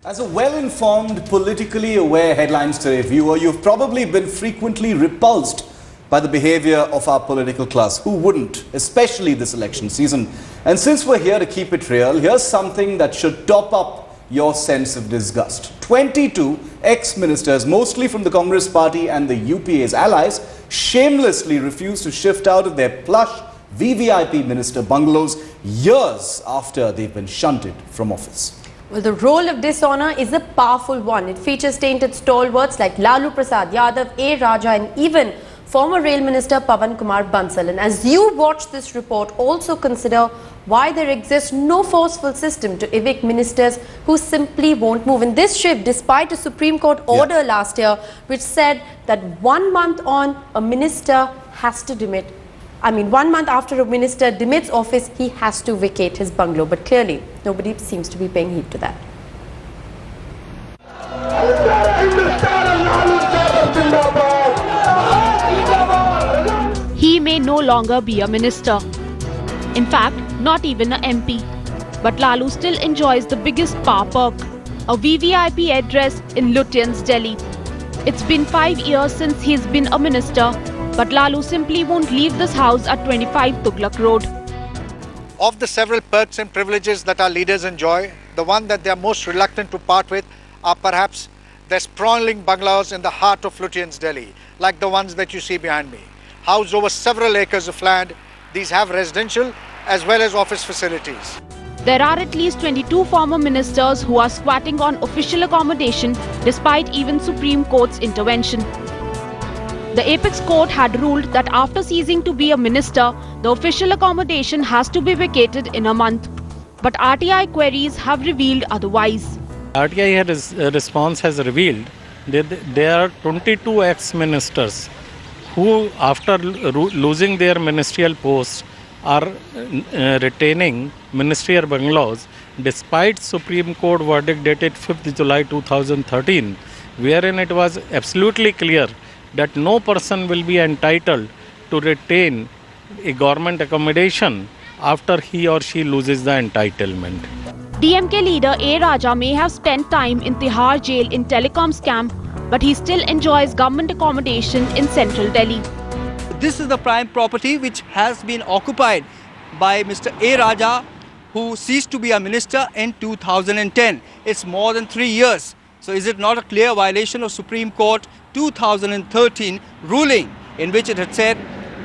As a well-informed, politically aware Headlines Today viewer, you've probably been frequently repulsed by the behavior of our political class. Who wouldn't, especially this election season? And since we're here to keep it real, here's something that should top up your sense of disgust. 22 ex-ministers, mostly from the Congress party and the UPA's allies, shamelessly refused to shift out of their plush VVIP minister bungalows years after they've been shunted from office. Well, the role of dishonor is a powerful one. It features tainted stalwarts like Lalu Prasad Yadav, A. Raja and even former Rail Minister Pawan Kumar Bansal. And as you watch this report, also consider why there exists no forceful system to evict ministers who simply won't move. And this shift, despite a Supreme Court order last year, which said that 1 month on, a minister has to demit. 1 month after a minister demits office, he has to vacate his bungalow. But clearly, nobody seems to be paying heed to that. He may no longer be a minister. In fact, not even an MP. But Lalu still enjoys the biggest power perk, a VVIP address in Lutyens, Delhi. It's been 5 years since he's been a minister, but Lalu simply won't leave this house at 25 Tughlaq Road. Of the several perks and privileges that our leaders enjoy, the one that they are most reluctant to part with are perhaps their sprawling bungalows in the heart of Lutyens, Delhi, like the ones that you see behind me. Housed over several acres of land, these have residential as well as office facilities. There are at least 22 former ministers who are squatting on official accommodation despite even Supreme Court's intervention. The Apex Court had ruled that after ceasing to be a minister, the official accommodation has to be vacated in a month. But RTI queries have revealed otherwise. RTI response has revealed that there are 22 ex-ministers who, after losing their ministerial posts, are retaining ministerial bungalows despite Supreme Court verdict dated 5th July 2013, wherein it was absolutely clear that no person will be entitled to retain a government accommodation after he or she loses the entitlement. DMK leader A. Raja may have spent time in Tihar jail in telecom scam, but he still enjoys government accommodation in central Delhi. This is the prime property which has been occupied by Mr. A. Raja, who ceased to be a minister in 2010. It's more than 3 years. So is it not a clear violation of Supreme Court 2013 ruling, in which it had said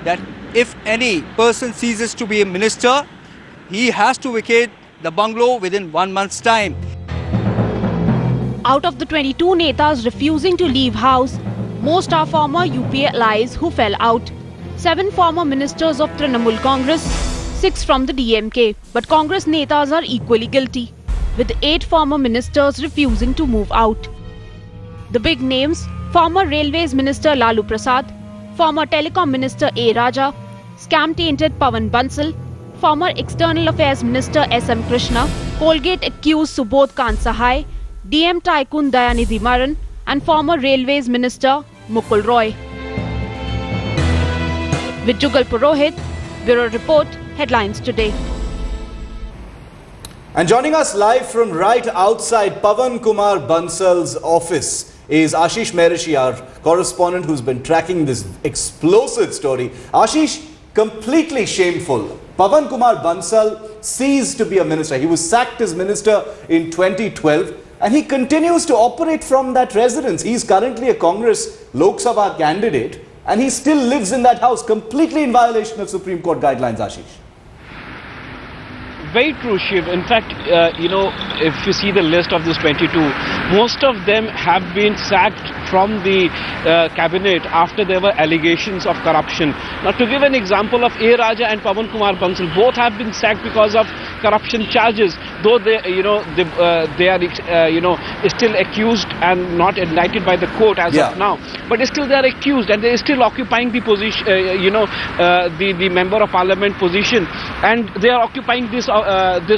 that if any person ceases to be a minister, he has to vacate the bungalow within 1 month's time. Out of the 22 netas refusing to leave house, most are former UPA allies who fell out. 7 former ministers of Trinamool Congress, 6 from the DMK. But Congress netas are equally guilty, with 8 former ministers refusing to move out. The big names: former Railways Minister Lalu Prasad, former Telecom Minister A. Raja, scam-tainted Pawan Bansal, former External Affairs Minister S.M. Krishna, Colgate accused Subodh Kant Sahai, DM tycoon Dayanidhi Maran, and former Railways Minister Mukul Roy. With Jugal Purohit, Bureau Report, Headlines Today. And joining us live from right outside Pawan Kumar Bansal's office is Ashish Merishi, our correspondent who's been tracking this explosive story. Ashish, completely shameful. Pawan Kumar Bansal ceased to be a minister. He was sacked as minister in 2012 and he continues to operate from that residence. He's currently a Congress Lok Sabha candidate and he still lives in that house, completely in violation of Supreme Court guidelines, Ashish. Very true, Shiv. In fact, if you see the list of these 22, most of them have been sacked from the cabinet after there were allegations of corruption. Now, to give an example of A. Raja and Pawan Kumar Bansal, both have been sacked because of corruption charges, though they are still accused and not indicted by the court as of now. But still they are accused and they are still occupying the position, the member of parliament position, and they are occupying this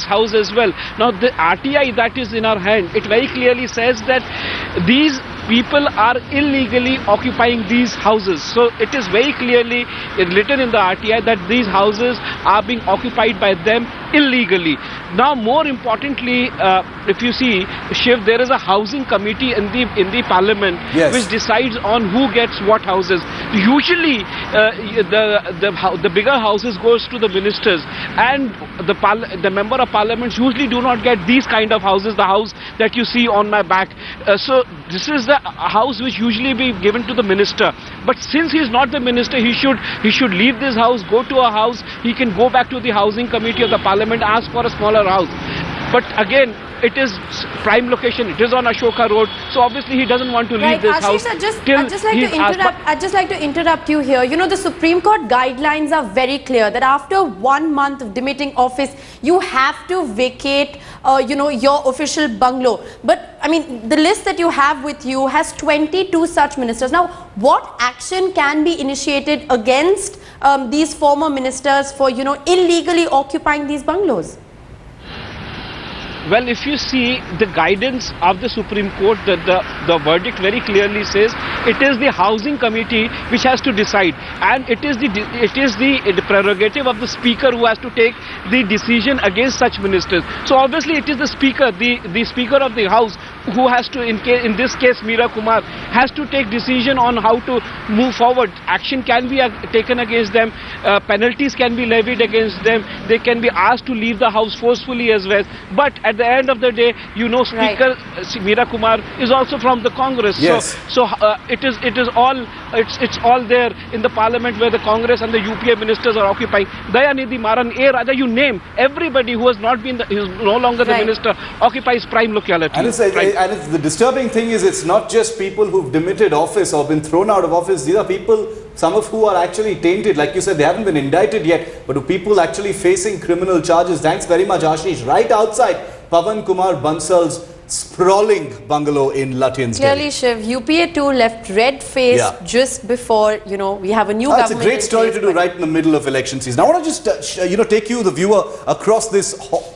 house as well. Now the RTI that is in our hand, it very clearly says that these people are illegally occupying these houses. So it is very clearly written in the RTI that these houses are being occupied by them illegally. Now, more importantly, if you see, Shiv, there is a housing committee in the parliament which decides on who gets what houses. Usually, the bigger houses goes to the ministers, and the member of parliament usually do not get these kind of houses. The house that you see on my back. So this is the house which usually be given to the minister. But since he is not the minister, he should leave this house, go to a house. He can go back to the housing committee of the parliament, ask for a smaller house. But again, it is prime location. It is on Ashoka Road. So obviously he doesn't want to leave this house. I'd just like to interrupt you here. You know, the Supreme Court guidelines are very clear that after 1 month of demitting office, you have to vacate, your official bungalow. But I mean, the list that you have with you has 22 such ministers. Now, what action can be initiated against these former ministers for, illegally occupying these bungalows? Well, if you see the guidance of the Supreme Court, the verdict very clearly says it is the housing committee which has to decide, and it is the prerogative of the speaker who has to take the decision against such ministers. So obviously it is the speaker, the speaker of the house, who has to, in this case Meera Kumar, has to take decision on how to move forward. Action can be taken against them, penalties can be levied against them, they can be asked to leave the house forcefully as well. But at the end of the day, Speaker Meera Kumar is also from the Congress. Yes. So it's all there in the parliament where the Congress and the UPA ministers are occupying. Dayanidhi Maran, A. Raja, you name everybody who has not been, who is no longer the minister, occupies prime locality. And the disturbing thing is, it's not just people who've demitted office or been thrown out of office. These are people, some of who are actually tainted. Like you said, they haven't been indicted yet, but people actually facing criminal charges. Thanks very much, Ashish. Right outside Pavan Kumar Bansal's sprawling bungalow in Lutyens. Clearly, Shiv, UPA too left red-faced just before, we have a new government. It's a great story to do right in the middle of election season. I want to just, take you, the viewer, across this,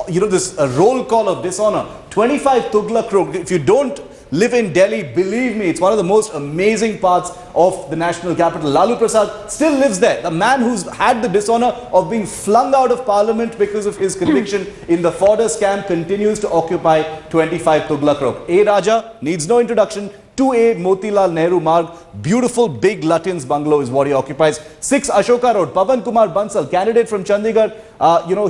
this roll call of dishonor. 25 Tughlaq Road. If you don't live in Delhi, believe me, it's one of the most amazing parts of the national capital. Lalu Prasad still lives there. The man who's had the dishonor of being flung out of parliament because of his conviction in the fodder scam continues to occupy 25 Tughlaq Road. A. Raja needs no introduction. 2A Motilal Nehru Marg, beautiful big Lutyens bungalow is what he occupies. 6 Ashoka Road, Pavan Kumar Bansal, candidate from Chandigarh.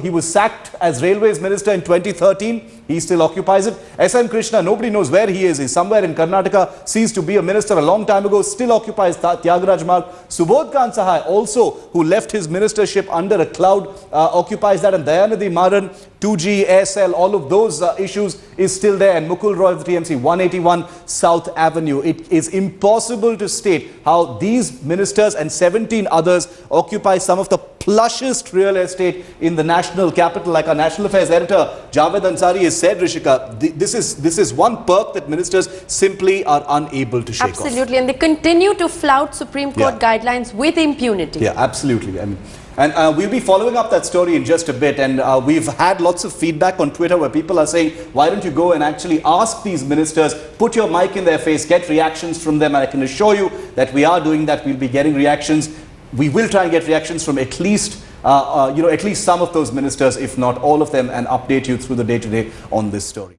He was sacked as Railways Minister in 2013. He still occupies it. S.M. Krishna, nobody knows where he is. He's somewhere in Karnataka, ceased to be a minister a long time ago, still occupies Tyagaraj Marg. Subodh Kant Sahai, also, who left his ministership under a cloud, occupies that. And Dayanidhi Maran, 2G, ASL, all of those issues is still there. And Mukul Roy of the TMC, 181 South Avenue. It is impossible to state how these ministers and 17 others occupy some of the plushest real estate in the national capital. Like our national affairs editor Javed Ansari has said, Rishika, this is one perk that ministers simply are unable to shake off. Absolutely, and they continue to flout Supreme Court guidelines with impunity. Yeah, absolutely. And we'll be following up that story in just a bit. And we've had lots of feedback on Twitter where people are saying, why don't you go and actually ask these ministers, put your mic in their face, get reactions from them. And I can assure you that we are doing that. We'll be getting reactions. We will try and get reactions from at least some of those ministers, if not all of them, and update you through the day-to-day on this story.